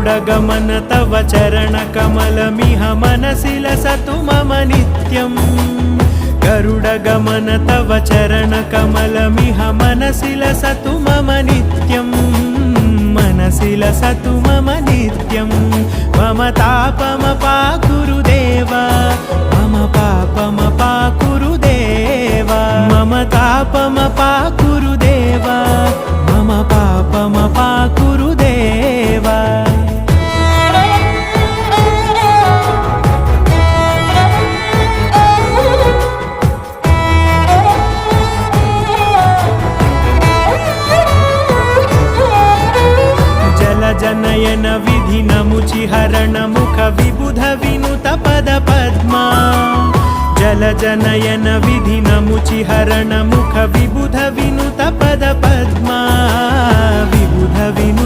गरुडगमन तव चरणकमलमिह मनसि लसतु मम नित्यम् गरुडगमन तव चरणकमलमिह मनसि लसतु मम नित्यम् मनसि लसतु मम नित्यम् मम तापमपाकुरु देव मम पापमपाकुरु देव मम तापमपाकुरु देव मम पापमपाकुरु देव जनयन विधिनमुचिहरण मुख विबुध विनुत पद पद्मा जल जनयन विधिनमुचिहरण मुख विबुध विनुत पद पद्मा विबुध विनुत